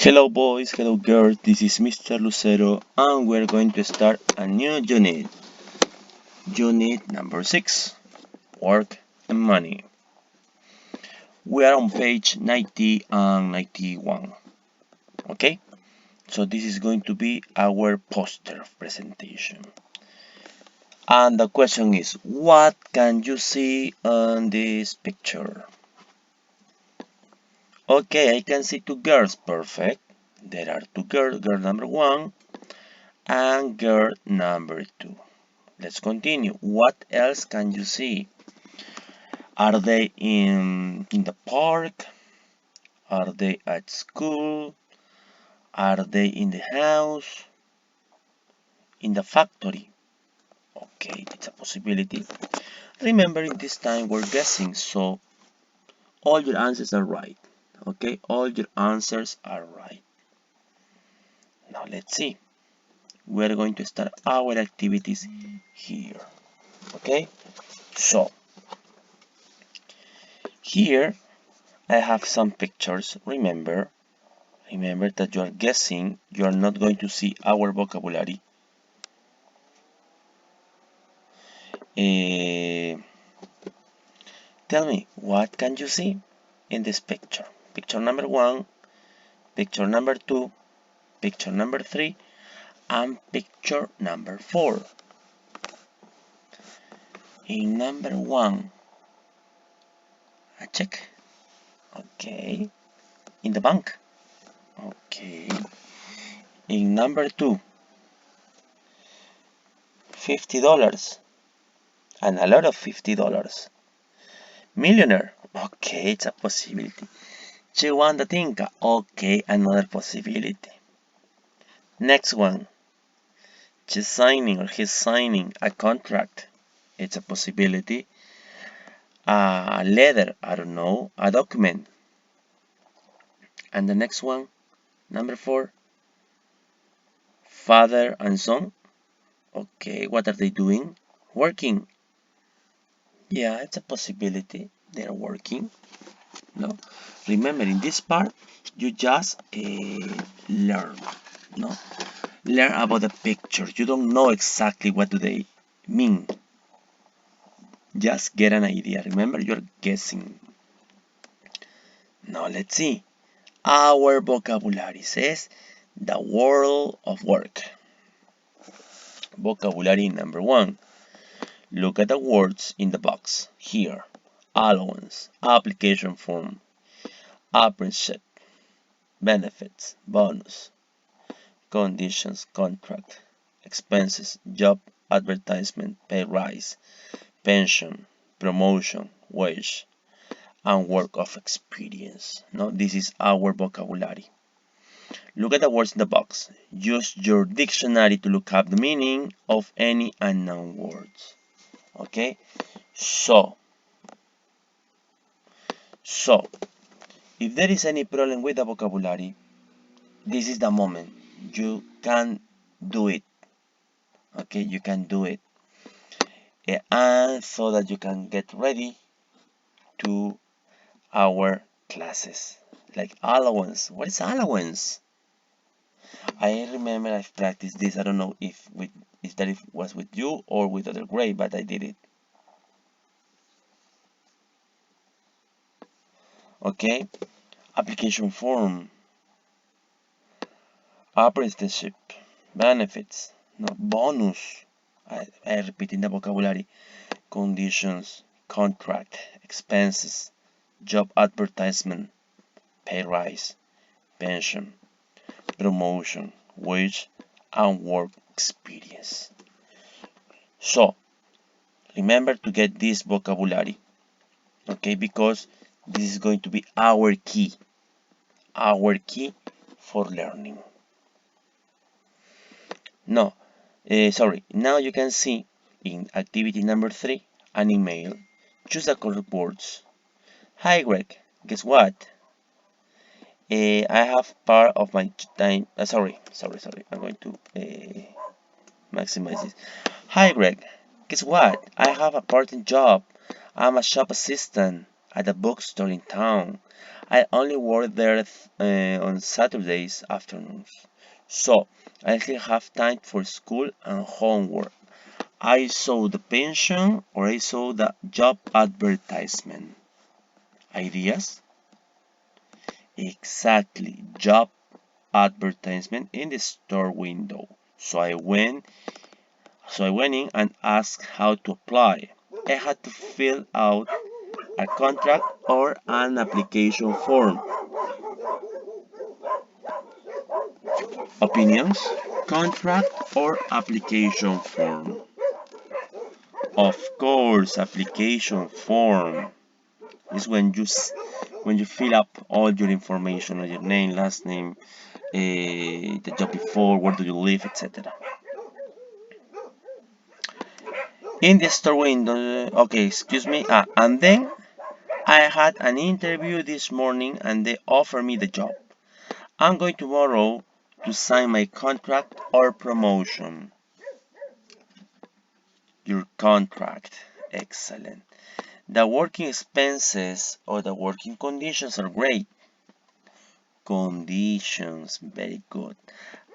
Hello boys, hello girls, this is Mr. Lucero and we're going to start a new unit. Unit number 6, Work and Money. We are on page 90 and 91. Okay, so this is going to be our poster presentation. And the question is, what can you see on this picture? Okay, I can see two girls, perfect. There are two girls, girl number 1 and girl number 2. Let's continue. What else can you see? Are they in the park? Are they at school? Are they in the house? In the factory? Okay, it's a possibility. Remember, in this time we're guessing, so all your answers are right. Okay, all your answers are right. Now let's see. We're going to start our activities here. Okay, so here I have some pictures. Remember that you are guessing, you are not going to see our vocabulary. Tell me, what can you see in this picture? Picture number 1, picture number 2, picture number 3, and picture number 4. In number 1, a check. Okay. In the bank. Okay. In number 2, $50. And a lot of $50. Millionaire. Okay, it's a possibility. She won the Tinka. Okay, another possibility. Next one. She's signing or he's signing a contract. It's a possibility. A letter, I don't know, a document. And the next one, number 4. Father and son. Okay, what are they doing? Working. Yeah, it's a possibility. They're working. No, remember, in this part you just learn. No, learn about the picture. You don't know exactly what do they mean. Just get an idea. Remember, you're guessing. Now let's see. Our vocabulary says the world of work. Vocabulary number 1. Look at the words in the box here. Allowance, application form, apprenticeship, benefits, bonus, conditions, contract, expenses, job advertisement, pay rise, pension, promotion, wage, and work of experience. Now, this is our vocabulary. Look at the words in the box. Use your dictionary to look up the meaning of any unknown words. Okay? So, if there is any problem with the vocabulary, this is the moment. You can do it. Okay, you can do it. And so that you can get ready to our classes. Like allowance. What is allowance? I remember I've practiced this. I don't know if it was with you or with other grade, but I did it. Okay, application form, apprenticeship, benefits, no, bonus. I repeat in the vocabulary. Conditions, contract, expenses, job advertisement, pay rise, pension, promotion, wage, and work experience. So, remember to get this vocabulary, okay, because this is going to be our key for learning. Now you can see in activity number 3 an email. Choose the correct words. Hi Greg, guess what? I have part of my time. Sorry. I'm going to maximize this. Hi Greg, guess what? I have a part-time job. I'm a shop assistant at a bookstore in town. I only work there on Saturdays afternoons. So I still have time for school and homework. I saw the pension or I saw the job advertisement. Ideas? Exactly, job advertisement in the store window. So I went in and asked how to apply. I had to fill out a contract or an application form. Opinions? Contract or application form? Of course, application form is when you fill up all your information, like your name, last name, the job before, where do you live, etc. In the store window, okay, excuse me, and then I had an interview this morning and they offered me the job. I'm going tomorrow to sign my contract or promotion. Your contract. Excellent. The working expenses or the working conditions are great. Conditions. Very good.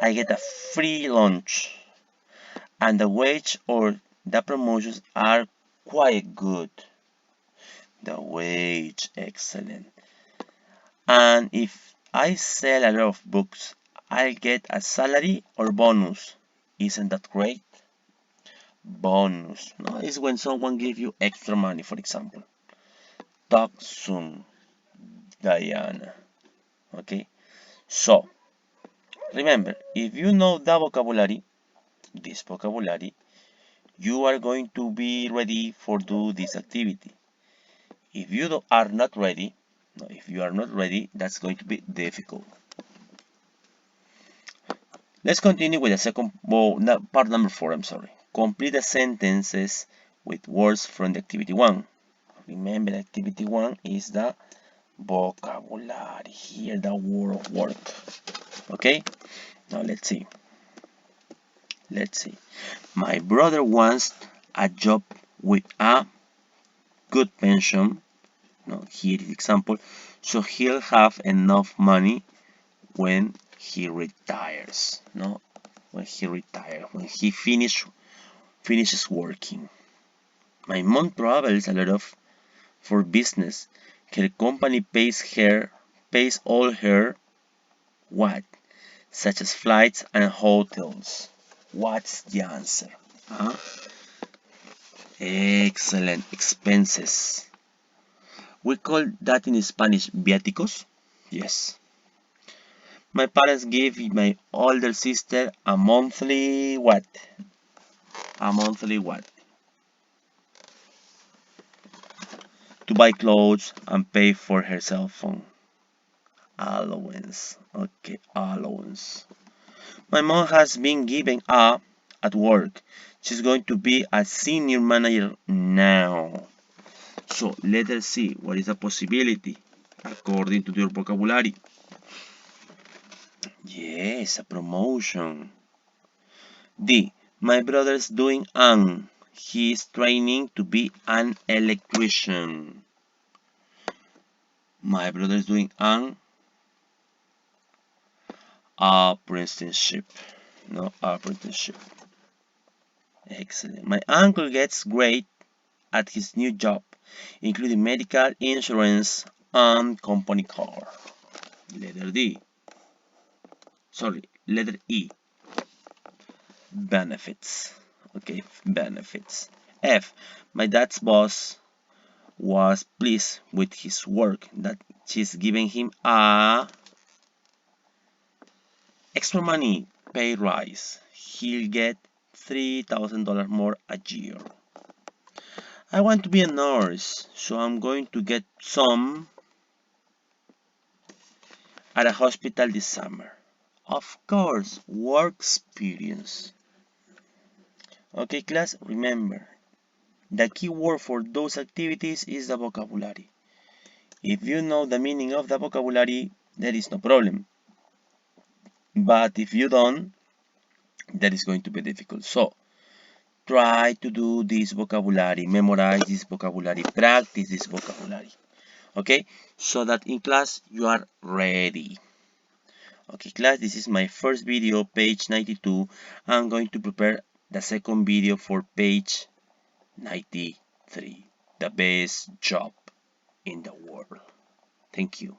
I get a free lunch. And the wage or the promotions are quite good. The wage. Excellent. And if I sell a lot of books, I'll get a salary or bonus. Isn't that great? Bonus. No, it's when someone gives you extra money, for example. Talk soon, Diana. Okay? So, remember, if you know the vocabulary, this vocabulary, you are going to be ready for do this activity. If you are not ready, no, if you are not ready, that's going to be difficult. Let's continue with the second, well, part number 4, I'm sorry. Complete the sentences with words from the activity 1. Remember, activity 1 is the vocabulary. Here, the word of work. Okay? Now, let's see. My brother wants a job with a good pension. No, here is example. So he'll have enough money when he retires. No, when he finishes working. My mom travels a lot for business. Her company pays all her what? Such as flights and hotels. What's the answer? Huh? Excellent. Expenses. We call that in Spanish viáticos. Yes. My parents gave my older sister a monthly what? A monthly what? To buy clothes and pay for her cell phone. Allowance. Okay, allowance. My mom has been given a at work. She's going to be a senior manager now. So let us see what is a possibility according to your vocabulary. Yes, a promotion. D. My brother's doing an. He is training to be an electrician. My brother is doing an apprenticeship. No, apprenticeship. Excellent. My uncle gets great at his new job, including medical insurance and company car. Letter D. Sorry, letter E. Benefits. Okay, benefits. F. My dad's boss was pleased with his work that she's giving him a extra money pay rise. He'll get $3,000 more a year. I want to be a nurse, so I'm going to get some at a hospital this summer. Of course, work experience. Okay, class, remember, the key word for those activities is the vocabulary. If you know the meaning of the vocabulary, there is no problem. But if you don't, that is going to be difficult. So, try to do this vocabulary, memorize this vocabulary, practice this vocabulary. Okay, so that in class you are ready. Okay class, this is my first video, page 92. I'm going to prepare the second video for page 93. The best job in the world. Thank you.